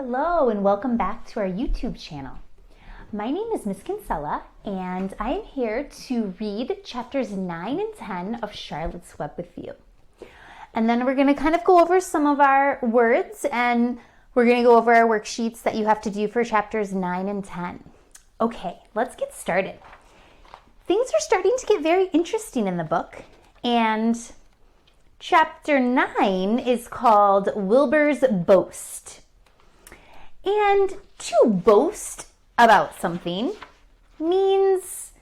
Hello and welcome back to our YouTube channel. My name is Miss Kinsella and I am here to read chapters 9 and 10 of Charlotte's Web with you. And then we're going to kind of go over some of our words and we're going to go over our worksheets that you have to do for chapters 9 and 10. Okay, let's get started. Things are starting to get very interesting in the book, and chapter 9 is called Wilbur's Boast. And to boast about something means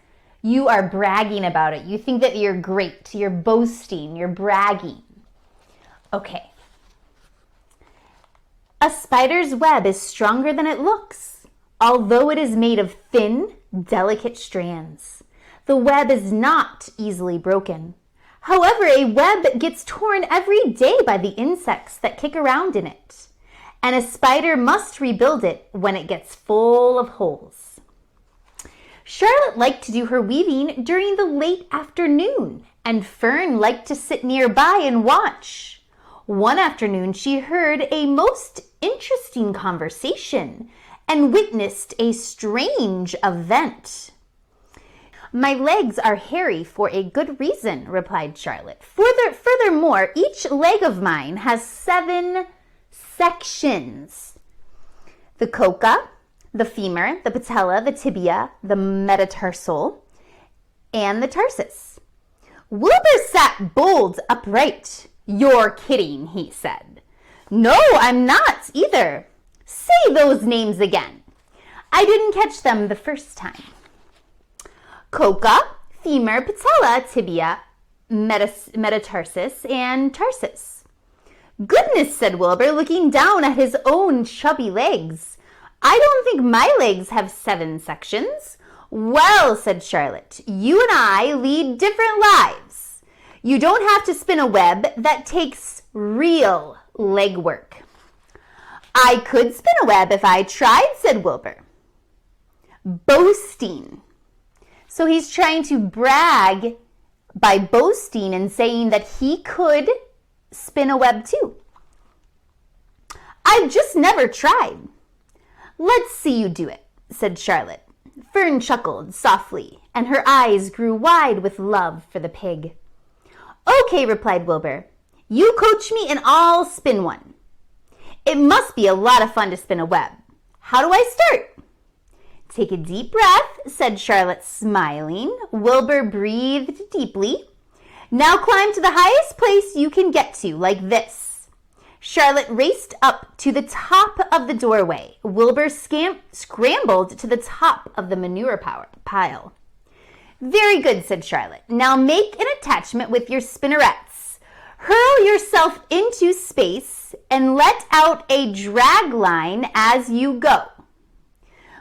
you are bragging about it. You think that you're great. You're boasting. You're bragging. Okay. A spider's web is stronger than it looks, although it is made of thin, delicate strands. The web is not easily broken. However, a web gets torn every day by the insects that kick around in it. And a spider must rebuild it when it gets full of holes. Charlotte liked to do her weaving during the late afternoon, and Fern liked to sit nearby and watch. One afternoon, she heard a most interesting conversation and witnessed a strange event. "My legs are hairy for a good reason," replied Charlotte. Furthermore, each leg of mine has 7 sections: the coca, the femur, the patella, the tibia, the metatarsal, and the tarsus. Wilbur sat bolt upright. "You're kidding," he said. "No, I'm not either. Say those names again. I didn't catch them the first time." Coca, femur, patella, tibia, metatarsus, and tarsus. "Goodness," said Wilbur, looking down at his own chubby legs. "I don't think my legs have 7 sections." "Well," said Charlotte, "you and I lead different lives. You don't have to spin a web. That takes real legwork." "I could spin a web if I tried," said Wilbur. Boasting. So he's trying to brag by boasting and saying that he could spin a web too. "I've just never tried." "Let's see you do it," said Charlotte. Fern chuckled softly, and her eyes grew wide with love for the pig. "Okay," replied Wilbur. "You coach me and I'll spin one. It must be a lot of fun to spin a web. How do I start?" "Take a deep breath," said Charlotte, smiling. Wilbur breathed deeply. "Now climb to the highest place you can get to, like this." Charlotte raced up to the top of the doorway. Wilbur scrambled to the top of the manure pile. "Very good," said Charlotte. "Now make an attachment with your spinnerets. Hurl yourself into space and let out a drag line as you go."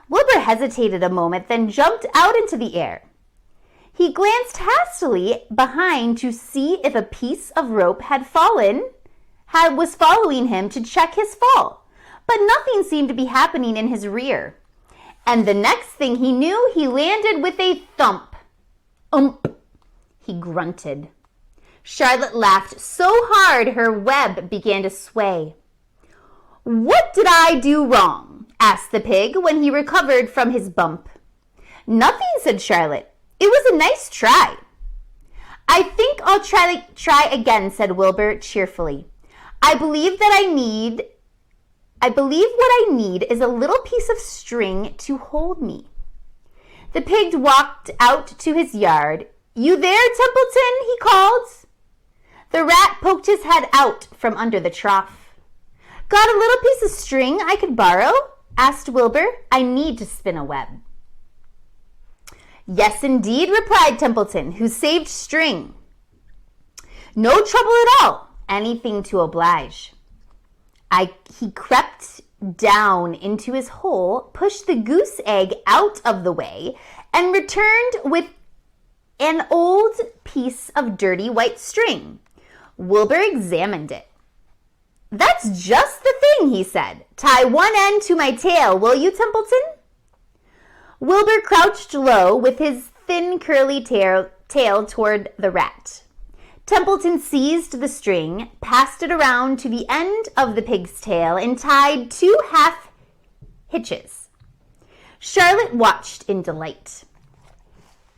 Wilbur hesitated a moment, then jumped out into the air. He glanced hastily behind to see if a piece of rope was following him to check his fall, but nothing seemed to be happening in his rear. And the next thing he knew, he landed with a thump. "Ump," he grunted. Charlotte laughed so hard her web began to sway. "What did I do wrong?" asked the pig when he recovered from his bump. "Nothing," said Charlotte. "It was a nice try." "I think I'll try again," said Wilbur cheerfully. I believe what I need is a little piece of string to hold me." The pig walked out to his yard. "You there, Templeton?" he called. The rat poked his head out from under the trough. "Got a little piece of string I could borrow?" asked Wilbur. "I need to spin a web." "Yes, indeed," replied Templeton, who saved string. "No trouble at all. Anything to oblige." He crept down into his hole, pushed the goose egg out of the way, and returned with an old piece of dirty white string. Wilbur examined it. "That's just the thing," he said. "Tie one end to my tail, will you, Templeton?" Wilbur crouched low with his thin curly tail toward the rat. Templeton seized the string, passed it around to the end of the pig's tail, and tied 2 half hitches. Charlotte watched in delight.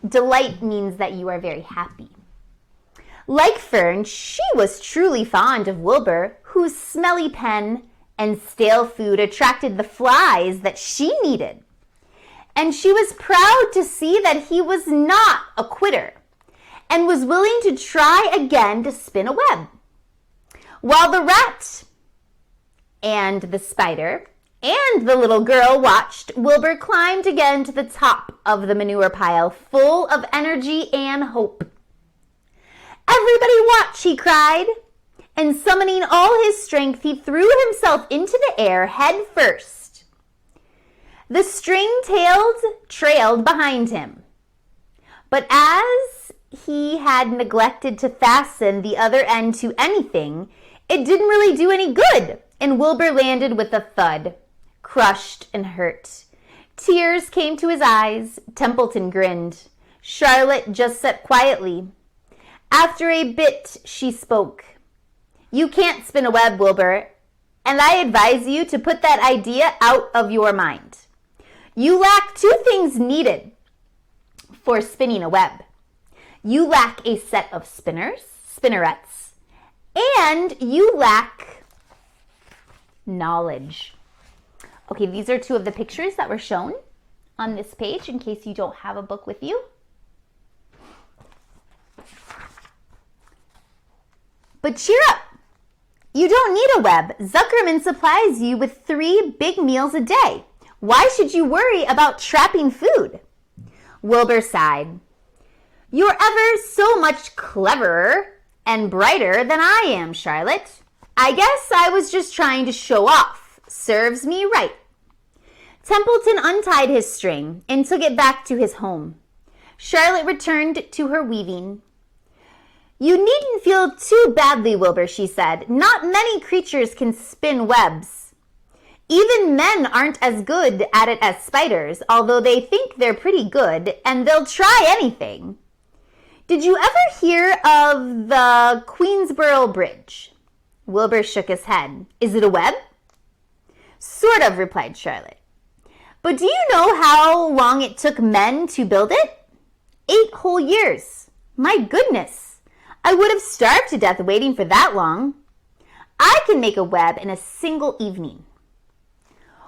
Delight means that you are very happy. Like Fern, she was truly fond of Wilbur, whose smelly pen and stale food attracted the flies that she needed. And she was proud to see that he was not a quitter and was willing to try again to spin a web. While the rat and the spider and the little girl watched, Wilbur climbed again to the top of the manure pile, full of energy and hope. "Everybody watch," he cried, and summoning all his strength, he threw himself into the air head first. The string trailed behind him, but as he had neglected to fasten the other end to anything, it didn't really do any good, and Wilbur landed with a thud, crushed and hurt. Tears came to his eyes. Templeton grinned. Charlotte just sat quietly. After a bit, she spoke. "You can't spin a web, Wilbur, and I advise you to put that idea out of your mind. You lack two things needed for spinning a web. You lack a set of spinnerets, and you lack knowledge." Okay, these are two of the pictures that were shown on this page in case you don't have a book with you. But cheer up. You don't need a web. Zuckerman supplies you with 3 big meals a day. Why should you worry about trapping food? Wilbur sighed. "You're ever so much cleverer and brighter than I am, Charlotte. I guess I was just trying to show off. Serves me right." Templeton untied his string and took it back to his home. Charlotte returned to her weaving. "You needn't feel too badly, Wilbur," she said. "Not many creatures can spin webs. Even men aren't as good at it as spiders, although they think they're pretty good, and they'll try anything. Did you ever hear of the Queensboro Bridge?" Wilbur shook his head. "Is it a web?" "Sort of," replied Charlotte. "But do you know how long it took men to build it? 8 whole years. My goodness. I would have starved to death waiting for that long. I can make a web in a single evening."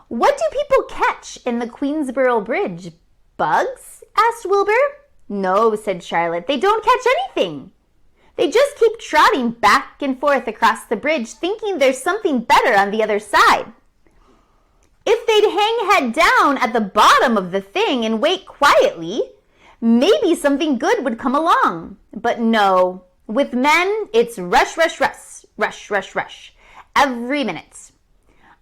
"What do people catch in the Queensboro Bridge? Bugs?" asked Wilbur. "No," said Charlotte. "They don't catch anything. They just keep trotting back and forth across the bridge, thinking there's something better on the other side. If they'd hang head down at the bottom of the thing and wait quietly, maybe something good would come along. But no, with men, it's rush, rush, rush, rush, rush, rush, every minute.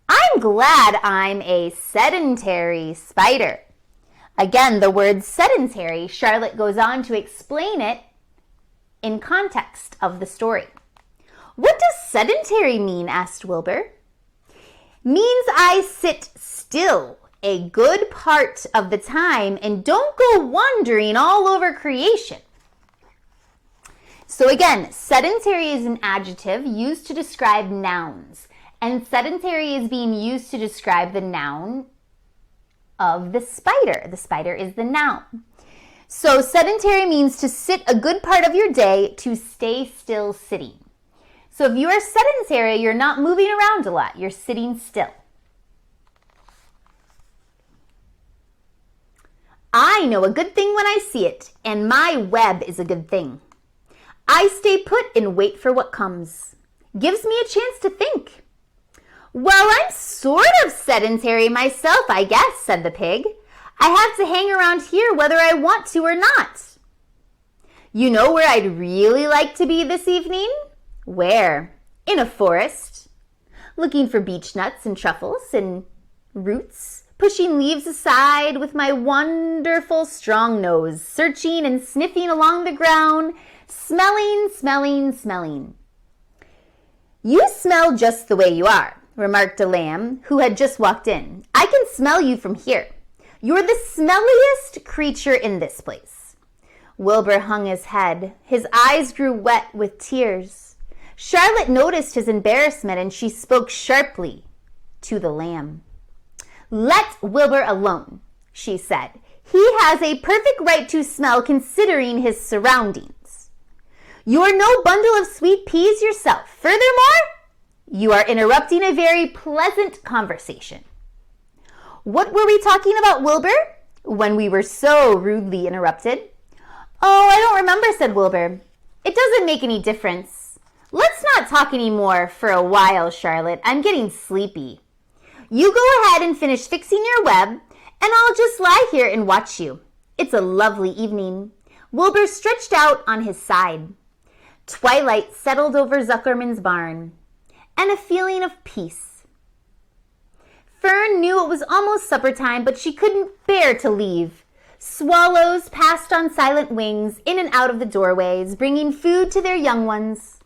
I'm glad I'm a sedentary spider." Again, the word sedentary, Charlotte goes on to explain it in context of the story. "What does sedentary mean?" asked Wilbur. "Means I sit still a good part of the time and don't go wandering all over creation." So again, sedentary is an adjective used to describe nouns, and sedentary is being used to describe the noun of the spider. The spider is the noun. So sedentary means to sit a good part of your day, to stay still sitting. So if you are sedentary, you're not moving around a lot. You're sitting still. "I know a good thing when I see it, and my web is a good thing. I stay put and wait for what comes. Gives me a chance to think." "Well, I'm sort of sedentary myself, I guess," said the pig. "I have to hang around here whether I want to or not. You know where I'd really like to be this evening?" "Where?" "In a forest. Looking for beech nuts and truffles and roots, pushing leaves aside with my wonderful strong nose, searching and sniffing along the ground, smelling, smelling, smelling." "You smell just the way you are," remarked a lamb who had just walked in. "I can smell you from here. You're the smelliest creature in this place." Wilbur hung his head. His eyes grew wet with tears. Charlotte noticed his embarrassment and she spoke sharply to the lamb. "Let Wilbur alone," she said. "He has a perfect right to smell considering his surroundings. You're no bundle of sweet peas yourself. Furthermore, you are interrupting a very pleasant conversation." "What were we talking about, Wilbur, when we were so rudely interrupted?" "Oh, I don't remember," said Wilbur. "It doesn't make any difference. Let's not talk any more for a while, Charlotte. I'm getting sleepy. You go ahead and finish fixing your web, and I'll just lie here and watch you. It's a lovely evening." Wilbur stretched out on his side. Twilight settled over Zuckerman's barn, and a feeling of peace. Fern knew it was almost supper time, but she couldn't bear to leave. Swallows passed on silent wings in and out of the doorways, bringing food to their young ones.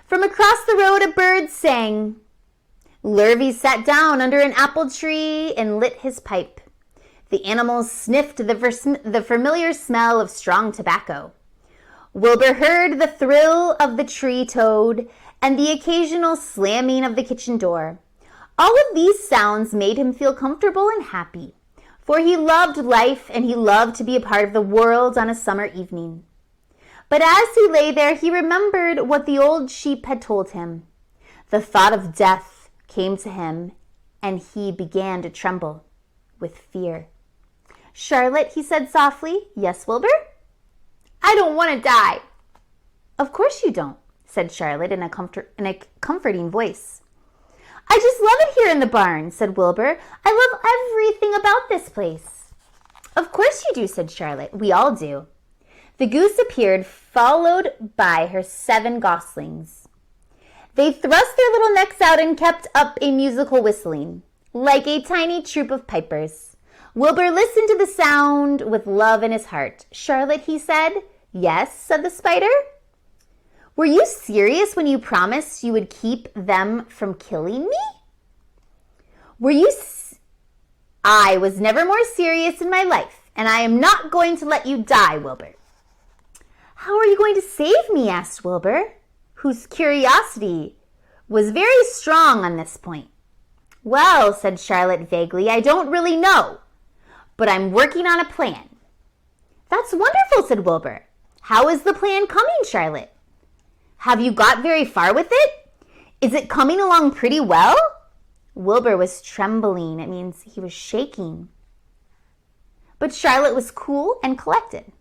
From across the road, a bird sang. Lurvy sat down under an apple tree and lit his pipe. The animals sniffed the familiar smell of strong tobacco. Wilbur heard the thrill of the tree toad and the occasional slamming of the kitchen door. All of these sounds made him feel comfortable and happy, for he loved life and he loved to be a part of the world on a summer evening. But as he lay there, he remembered what the old sheep had told him. The thought of death came to him, and he began to tremble with fear. "Charlotte," he said softly. "Yes, Wilbur?" "I don't want to die." "Of course you don't," said Charlotte in a comforting voice. "I just love it here in the barn," said Wilbur. "I love everything about this place." "Of course you do," said Charlotte. "We all do." The goose appeared, followed by her 7 goslings. They thrust their little necks out and kept up a musical whistling, like a tiny troop of pipers. Wilbur listened to the sound with love in his heart. "Charlotte," he said. "Yes," said the spider. "Were you serious when you promised you would keep them from killing me?" "I was never more serious in my life, and I am not going to let you die, Wilbur." "How are you going to save me?" asked Wilbur, whose curiosity was very strong on this point. "Well," said Charlotte vaguely, "I don't really know, but I'm working on a plan." "That's wonderful," said Wilbur. "How is the plan coming, Charlotte? Have you got very far with it? Is it coming along pretty well?" Wilbur was trembling. It means he was shaking. But Charlotte was cool and collected.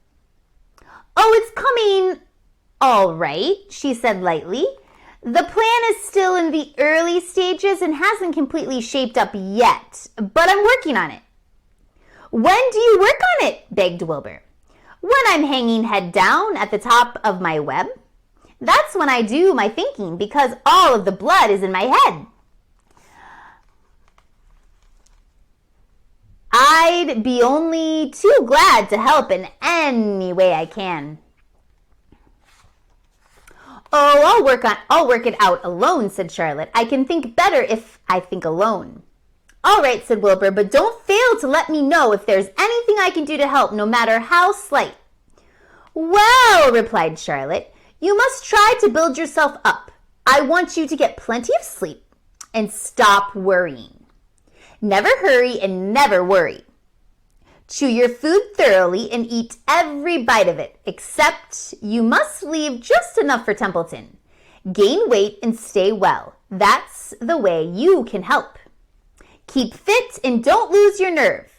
"Oh, it's coming all right," she said lightly. "The plan is still in the early stages and hasn't completely shaped up yet, but I'm working on it." "When do you work on it?" begged Wilbur. "When I'm hanging head down at the top of my web. That's when I do my thinking, because all of the blood is in my head." "I'd be only too glad to help in any way I can." "Oh, I'll work it out alone," said Charlotte. "I can think better if I think alone." "All right," said Wilbur, "but don't fail to let me know if there's anything I can do to help, no matter how slight." "Well," replied Charlotte, "you must try to build yourself up. I want you to get plenty of sleep and stop worrying. Never hurry and never worry. Chew your food thoroughly and eat every bite of it, except you must leave just enough for Templeton. Gain weight and stay well. That's the way you can help. Keep fit and don't lose your nerve.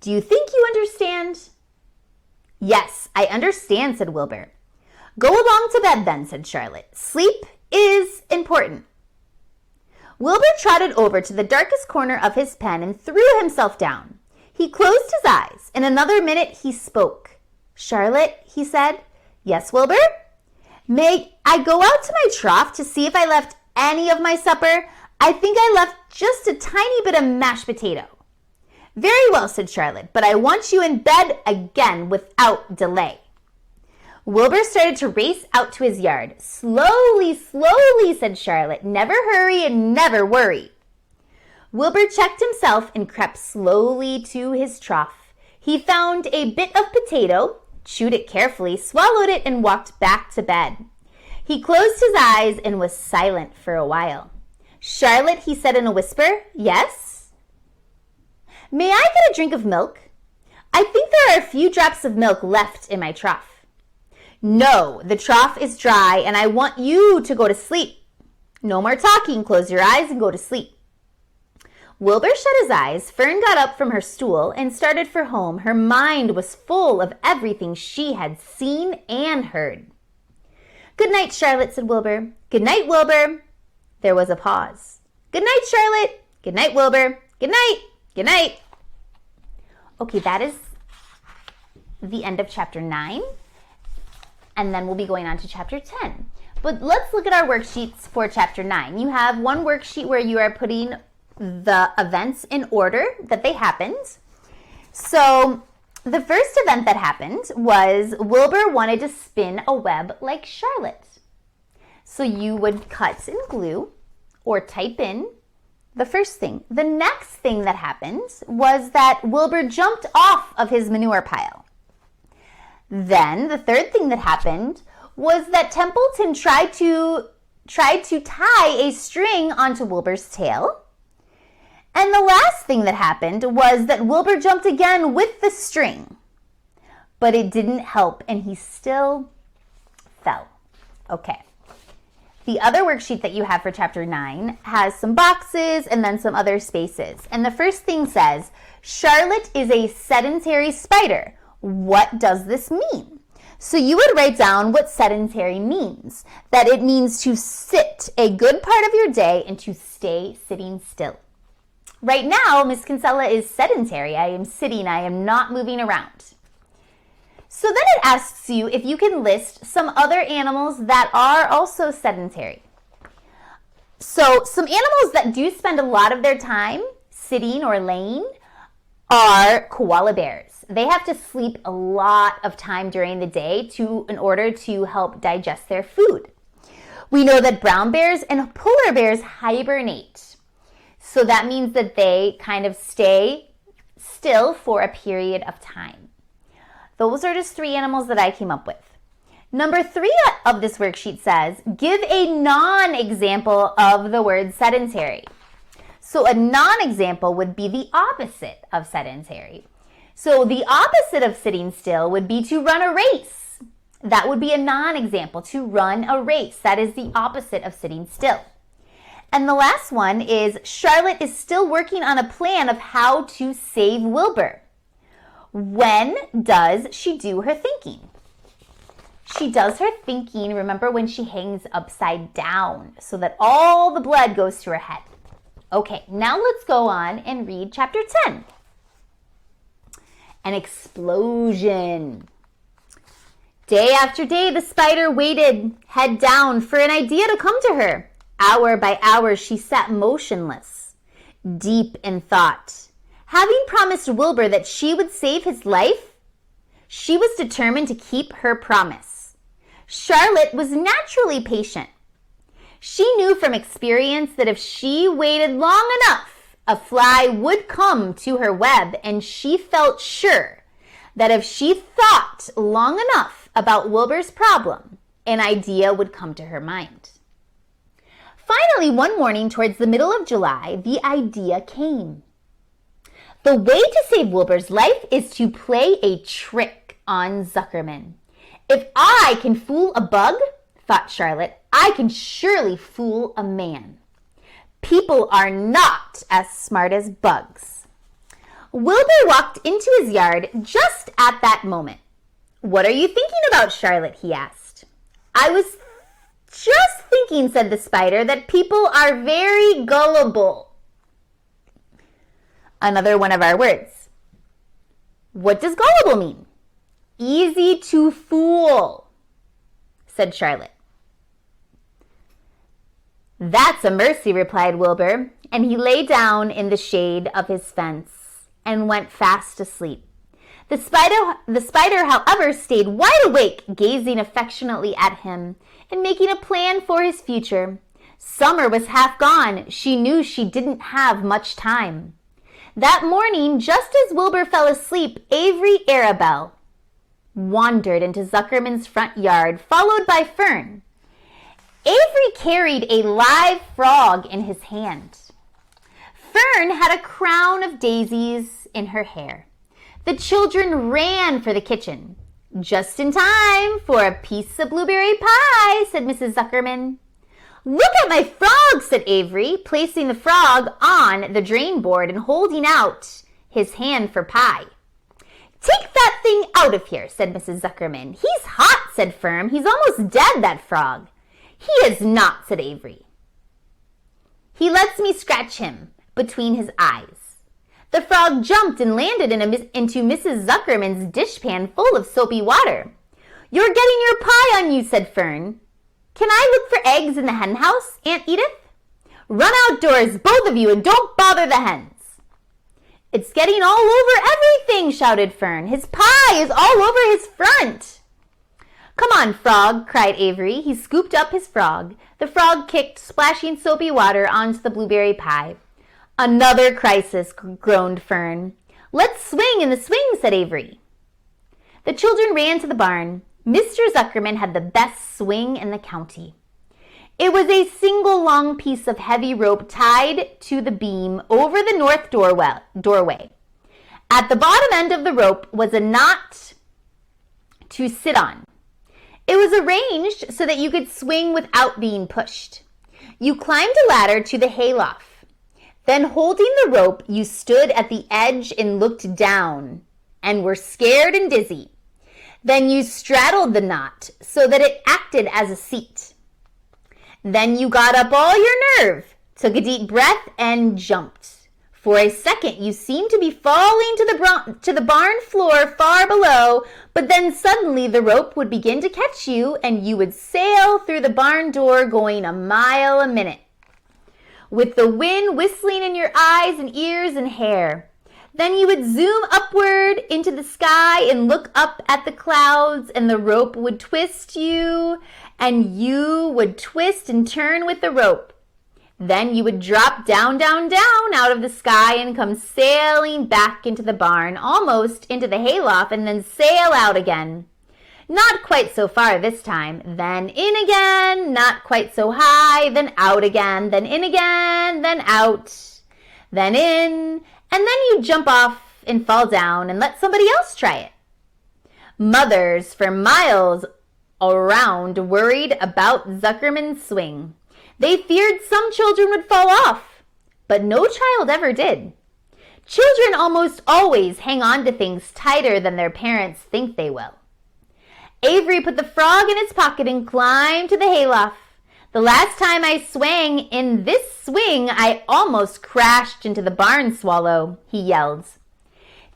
Do you think you understand?" "Yes, I understand," said Wilbur. "Go along to bed then," said Charlotte. "Sleep is important." Wilbur trotted over to the darkest corner of his pen and threw himself down. He closed his eyes. In another minute, he spoke. "Charlotte," he said. "Yes, Wilbur?" "May I go out to my trough to see if I left any of my supper? I think I left just a tiny bit of mashed potato." "Very well," said Charlotte, "but I want you in bed again without delay." Wilbur started to race out to his yard. "Slowly, slowly," said Charlotte. "Never hurry and never worry." Wilbur checked himself and crept slowly to his trough. He found a bit of potato, chewed it carefully, swallowed it, and walked back to bed. He closed his eyes and was silent for a while. "Charlotte," he said in a whisper. "Yes?" May I get a drink of milk? I think there are a few drops of milk left in my trough. No, the trough is dry and I want you to go to sleep. No more talking. Close your eyes and go to sleep. Wilbur shut his eyes. Fern got up from her stool and started for home. Her mind was full of everything she had seen and heard. Good night, Charlotte, said Wilbur. Good night, Wilbur. There was a pause. Good night, Charlotte. Good night, Wilbur. Good night. Good night. Okay, that is the end of chapter 9. And then we'll be going on to chapter 10. But let's look at our worksheets for chapter 9. You have one worksheet where you are putting the events in order that they happened. So the first event that happened was Wilbur wanted to spin a web like Charlotte. So you would cut and glue or type in the first thing. The next thing that happened was that Wilbur jumped off of his manure pile. Then the third thing that happened was that Templeton tried to tie a string onto Wilbur's tail. And the last thing that happened was that Wilbur jumped again with the string. But it didn't help and he still fell. Okay. The other worksheet that you have for chapter 9 has some boxes and then some other spaces. And the first thing says, Charlotte is a sedentary spider. What does this mean? So you would write down what sedentary means. That it means to sit a good part of your day and to stay sitting still. Right now, Miss Kinsella is sedentary. I am sitting. I am not moving around. So then it asks you if you can list some other animals that are also sedentary. So some animals that do spend a lot of their time sitting or laying are koala bears. They have to sleep a lot of time during the day in order to help digest their food. We know that brown bears and polar bears hibernate. So that means that they kind of stay still for a period of time. Those are just 3 animals that I came up with. Number 3 of this worksheet says, give a non-example of the word sedentary. So a non-example would be the opposite of sedentary. So the opposite of sitting still would be to run a race. That would be a non-example, to run a race. That is the opposite of sitting still. And the last one is Charlotte is still working on a plan of how to save Wilbur. When does she do her thinking? She does her thinking, remember, when she hangs upside down so that all the blood goes to her head. Okay, now let's go on and read chapter 10. An explosion. Day after day, the spider waited, head down, for an idea to come to her. Hour by hour, she sat motionless, deep in thought. Having promised Wilbur that she would save his life, she was determined to keep her promise. Charlotte was naturally patient. She knew from experience that if she waited long enough, a fly would come to her web, and she felt sure that if she thought long enough about Wilbur's problem, an idea would come to her mind. Finally, one morning towards the middle of July, the idea came. The way to save Wilbur's life is to play a trick on Zuckerman. If I can fool a bug, thought Charlotte, I can surely fool a man. People are not as smart as bugs. Wilbur walked into his yard just at that moment. What are you thinking about, Charlotte? He asked. I was just thinking, said the spider, that people are very gullible. Another one of our words. What does gullible mean? Easy to fool, said Charlotte. That's a mercy, replied Wilbur, and he lay down in the shade of his fence and went fast asleep. The spider, however, stayed wide awake, gazing affectionately at him and making a plan for his future. Summer was half gone. She knew she didn't have much time. That morning, just as Wilbur fell asleep, Avery Arabelle wandered into Zuckerman's front yard, followed by Fern. Avery carried a live frog in his hand. Fern had a crown of daisies in her hair. The children ran for the kitchen. "Just in time for a piece of blueberry pie," said Mrs. Zuckerman. "Look at my frog," said Avery, placing the frog on the drain board and holding out his hand for pie. "Take that thing out of here," said Mrs. Zuckerman. "He's hot," said Fern. "He's almost dead, that frog." "He is not," said Avery. "He lets me scratch him between his eyes." The frog jumped and landed into Mrs. Zuckerman's dishpan full of soapy water. "You're getting your pie on you," said Fern. "Can I look for eggs in the hen house, Aunt Edith?" "Run outdoors, both of you, and don't bother the hens." "It's getting all over everything," shouted Fern. "His pie is all over his front." "Come on, frog," cried Avery. He scooped up his frog. The frog kicked splashing soapy water onto the blueberry pie. "Another crisis," groaned Fern. "Let's swing in the swing," said Avery. The children ran to the barn. Mr. Zuckerman had the best swing in the county. It was a single long piece of heavy rope tied to the beam over the north doorway. At the bottom end of the rope was a knot to sit on. It was arranged so that you could swing without being pushed. You climbed a ladder to the hayloft. Then, holding the rope, you stood at the edge and looked down and were scared and dizzy. Then you straddled the knot so that it acted as a seat. Then you got up all your nerve, took a deep breath, and jumped. For a second, you seemed to be falling to the barn floor far below, but then suddenly the rope would begin to catch you and you would sail through the barn door going a mile a minute, with the wind whistling in your eyes and ears and hair. Then you would zoom upward into the sky and look up at the clouds, and the rope would twist you, and you would twist and turn with the rope. Then you would drop down, down, down out of the sky and come sailing back into the barn, almost into the hayloft, and then sail out again. Not quite so far this time, then in again, not quite so high, then out again, then in again, then out, then in, and then you jump off and fall down and let somebody else try it. Mothers for miles around worried about Zuckerman's swing. They feared some children would fall off, but no child ever did. Children almost always hang on to things tighter than their parents think they will. Avery put the frog in his pocket and climbed to the hayloft. "The last time I swang in this swing, I almost crashed into the barn swallow," he yelled.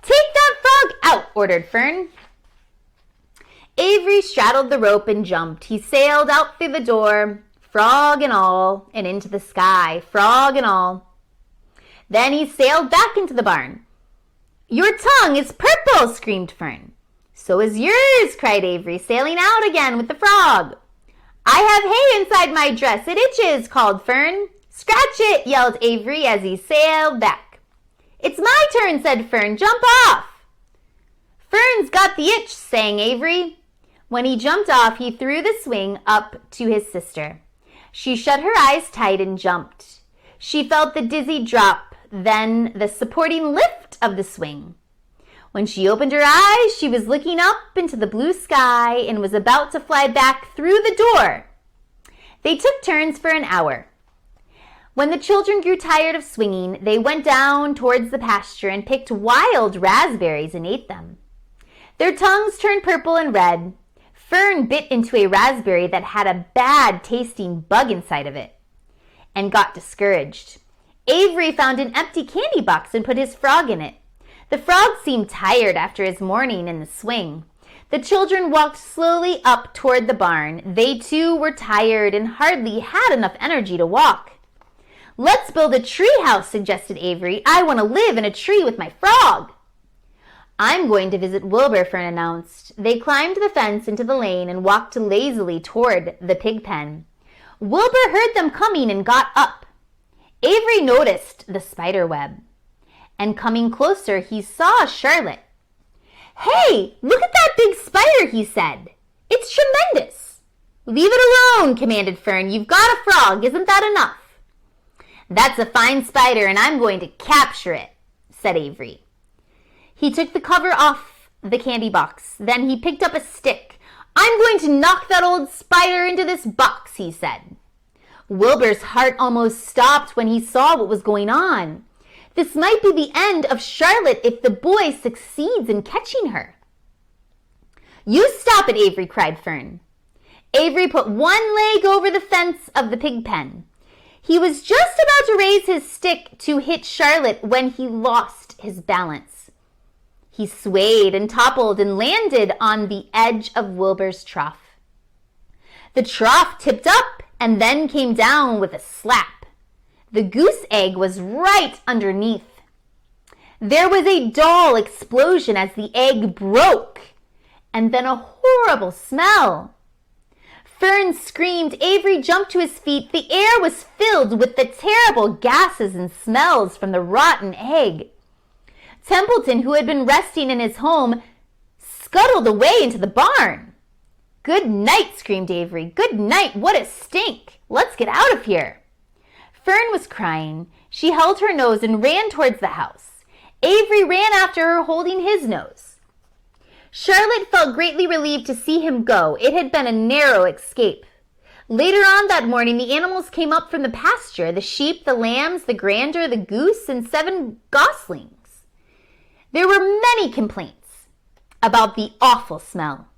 "Take that frog out," ordered Fern. Avery straddled the rope and jumped. He sailed out through the door, frog and all, and into the sky, frog and all. Then he sailed back into the barn. "Your tongue is purple," screamed Fern. "So is yours," cried Avery, sailing out again with the frog. "I have hay inside my dress. It itches," called Fern. "Scratch it," yelled Avery as he sailed back. "It's my turn," said Fern. "Jump off." "Fern's got the itch," sang Avery. When he jumped off, he threw the swing up to his sister. She shut her eyes tight and jumped. She felt the dizzy drop, then the supporting lift of the swing. When she opened her eyes, she was looking up into the blue sky and was about to fly back through the door. They took turns for an hour. When the children grew tired of swinging, they went down towards the pasture and picked wild raspberries and ate them. Their tongues turned purple and red. Fern bit into a raspberry that had a bad-tasting bug inside of it and got discouraged. Avery found an empty candy box and put his frog in it. The frog seemed tired after his morning in the swing. The children walked slowly up toward the barn. They too were tired and hardly had enough energy to walk. "Let's build a tree house," suggested Avery. "I want to live in a tree with my frog." "I'm going to visit Wilbur," Fern announced. They climbed the fence into the lane and walked lazily toward the pig pen. Wilbur heard them coming and got up. Avery noticed the spider web, and coming closer, he saw Charlotte. "Hey, look at that big spider," he said. "It's tremendous." "Leave it alone," commanded Fern. "You've got a frog. Isn't that enough?" "That's a fine spider, and I'm going to capture it," said Avery. He took the cover off the candy box. Then he picked up a stick. "I'm going to knock that old spider into this box," he said. Wilbur's heart almost stopped when he saw what was going on. This might be the end of Charlotte if the boy succeeds in catching her. "You stop it, Avery," cried Fern. Avery put one leg over the fence of the pig pen. He was just about to raise his stick to hit Charlotte when he lost his balance. He swayed and toppled and landed on the edge of Wilbur's trough. The trough tipped up and then came down with a slap. The goose egg was right underneath. There was a dull explosion as the egg broke, and then a horrible smell. Ferns screamed. Avery jumped to his feet. The air was filled with the terrible gases and smells from the rotten egg. Templeton, who had been resting in his home, scuttled away into the barn. "Good night," screamed Avery. "Good night. What a stink. Let's get out of here." Fern was crying. She held her nose and ran towards the house. Avery ran after her, holding his nose. Charlotte felt greatly relieved to see him go. It had been a narrow escape. Later on that morning, the animals came up from the pasture, the sheep, the lambs, the gander, the goose, and 7 goslings. There were many complaints about the awful smell.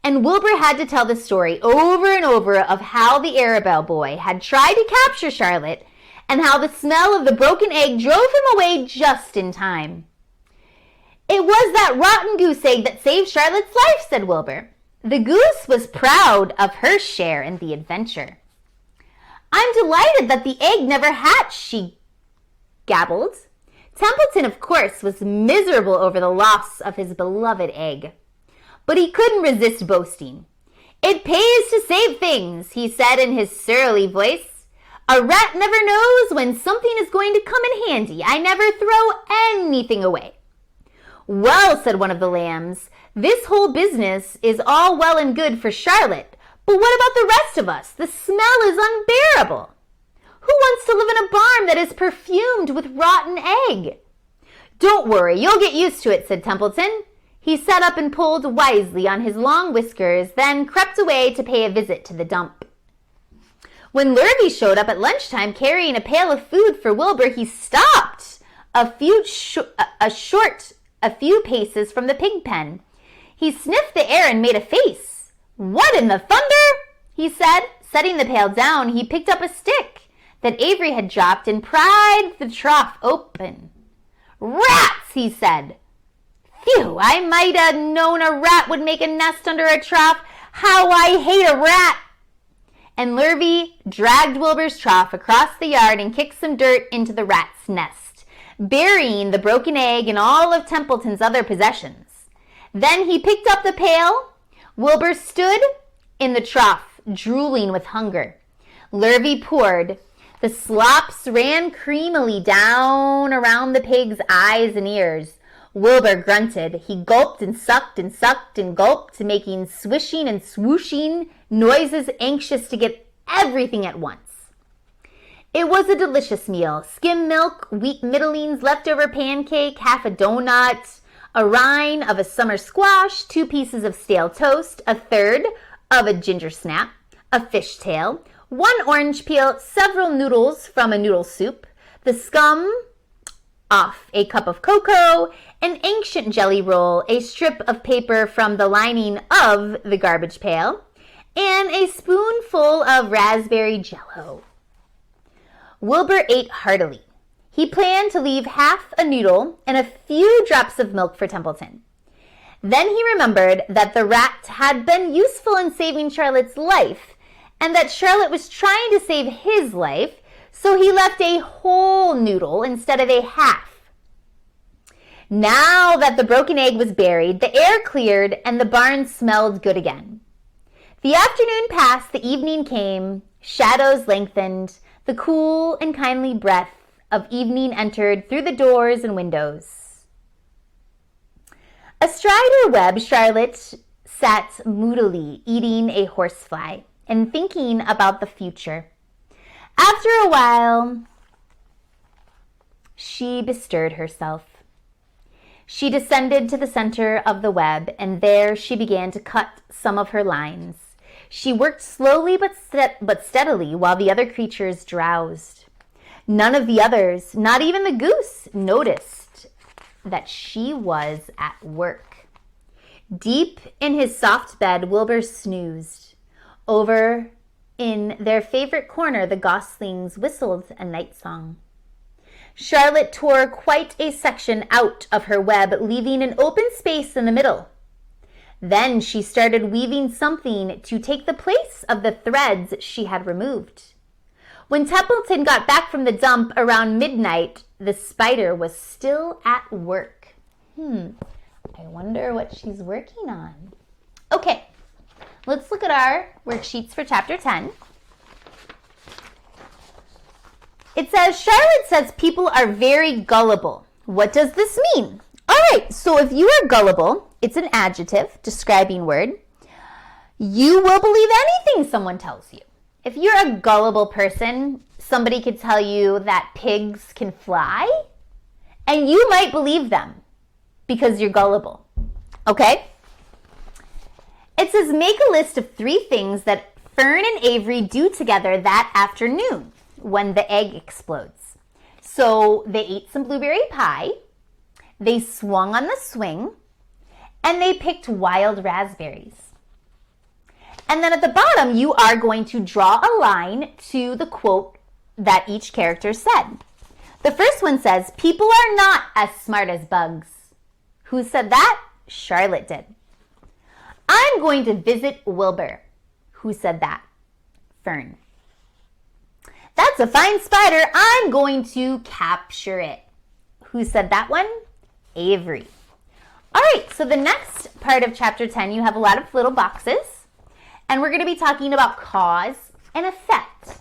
And Wilbur had to tell the story over and over of how the Arabelle boy had tried to capture Charlotte and how the smell of the broken egg drove him away just in time. "It was that rotten goose egg that saved Charlotte's life," said Wilbur. The goose was proud of her share in the adventure. "I'm delighted that the egg never hatched," she gabbled. Templeton, of course, was miserable over the loss of his beloved egg. But he couldn't resist boasting. "It pays to save things," he said in his surly voice. "A rat never knows when something is going to come in handy. I never throw anything away." "Well," said one of the lambs, "this whole business is all well and good for Charlotte, but what about the rest of us? The smell is unbearable. Who wants to live in a barn that is perfumed with rotten egg?" "Don't worry, you'll get used to it," said Templeton. He sat up and pulled wisely on his long whiskers, then crept away to pay a visit to the dump. When Lurvy showed up at lunchtime carrying a pail of food for Wilbur, he stopped a few paces from the pig pen. He sniffed the air and made a face. "What in the thunder?" he said. Setting the pail down, he picked up a stick that Avery had dropped and pried the trough open. "Rats," he said. "Phew, I might have known a rat would make a nest under a trough. How I hate a rat!" And Lurvy dragged Wilbur's trough across the yard and kicked some dirt into the rat's nest, burying the broken egg and all of Templeton's other possessions. Then he picked up the pail. Wilbur stood in the trough, drooling with hunger. Lurvy poured. The slops ran creamily down around the pig's eyes and ears. Wilbur grunted. He gulped and sucked and gulped, making swishing and swooshing noises, anxious to get everything at once. It was a delicious meal. Skim milk, wheat middlings, leftover pancake, half a donut, a rind of a summer squash, 2 pieces of stale toast, a third of a ginger snap, a fish tail, 1 orange peel, several noodles from a noodle soup, the scum off a cup of cocoa, an ancient jelly roll, a strip of paper from the lining of the garbage pail, and a spoonful of raspberry jello. Wilbur ate heartily. He planned to leave half a noodle and a few drops of milk for Templeton. Then he remembered that the rat had been useful in saving Charlotte's life, and that Charlotte was trying to save his life, so he left a whole noodle instead of a half. Now that the broken egg was buried, the air cleared and the barn smelled good again. The afternoon passed, the evening came, shadows lengthened, the cool and kindly breath of evening entered through the doors and windows. Astride her web, Charlotte sat moodily eating a horsefly and thinking about the future. After a while, she bestirred herself. She descended to the center of the web, and there she began to cut some of her lines. She worked slowly but steadily while the other creatures drowsed. None of the others, not even the goose, noticed that she was at work. Deep in his soft bed, Wilbur snoozed. Over in their favorite corner, the goslings whistled a night song. Charlotte tore quite a section out of her web, leaving an open space in the middle. Then she started weaving something to take the place of the threads she had removed. When Templeton got back from the dump around midnight, the spider was still at work. I wonder what she's working on. Okay, let's look at our worksheets for chapter 10. It says, Charlotte says people are very gullible. What does this mean? All right, so if you are gullible, it's an adjective, describing word. You will believe anything someone tells you. If you're a gullible person, somebody could tell you that pigs can fly, and you might believe them because you're gullible. Okay? It says, make a list of 3 things that Fern and Avery do together that afternoon when the egg explodes. So they ate some blueberry pie, they swung on the swing, and they picked wild raspberries. And then at the bottom, you are going to draw a line to the quote that each character said. The first one says, people are not as smart as bugs. Who said that? Charlotte did. I'm going to visit Wilbur. Who said that? Fern. That's a fine spider. I'm going to capture it. Who said that one? Avery. All right, so the next part of chapter 10, you have a lot of little boxes, and we're going to be talking about cause and effect.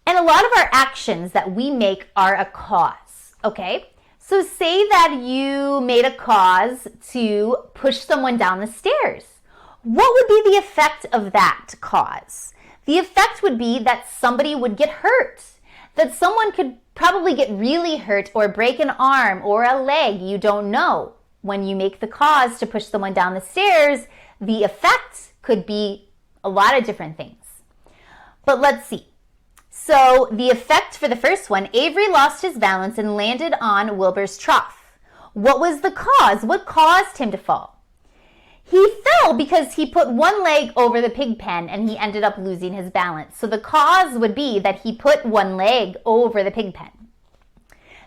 And a lot of our actions that we make are a cause, okay? So say that you made a cause to push someone down the stairs. What would be the effect of that cause? The effect would be that somebody would get hurt, that someone could probably get really hurt or break an arm or a leg, you don't know. When you make the cause to push someone down the stairs, the effect could be a lot of different things. But let's see. So the effect for the first one, Avery lost his balance and landed on Wilbur's trough. What was the cause? What caused him to fall? He fell because he put one leg over the pig pen and he ended up losing his balance. So the cause would be that he put one leg over the pig pen.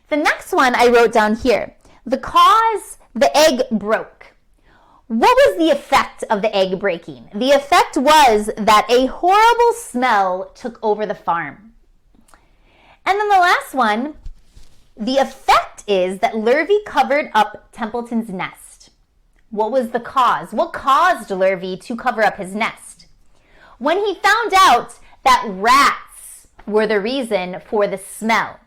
The next one I wrote down here. The cause, the egg broke. What was the effect of the egg breaking? The effect was that a horrible smell took over the farm. And then the last one, the effect is that Lurvy covered up Templeton's nest. What was the cause? What caused Lurvy to cover up his nest? When he found out that rats were the reason for the smell.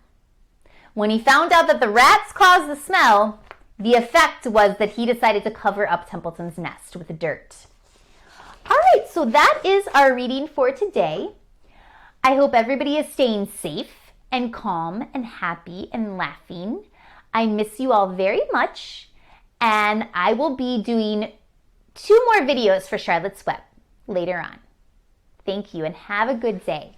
When he found out that the rats caused the smell, the effect was that he decided to cover up Templeton's nest with dirt. All right, so that is our reading for today. I hope everybody is staying safe and calm and happy and laughing. I miss you all very much. And I will be doing 2 more videos for Charlotte's Web later on. Thank you and have a good day.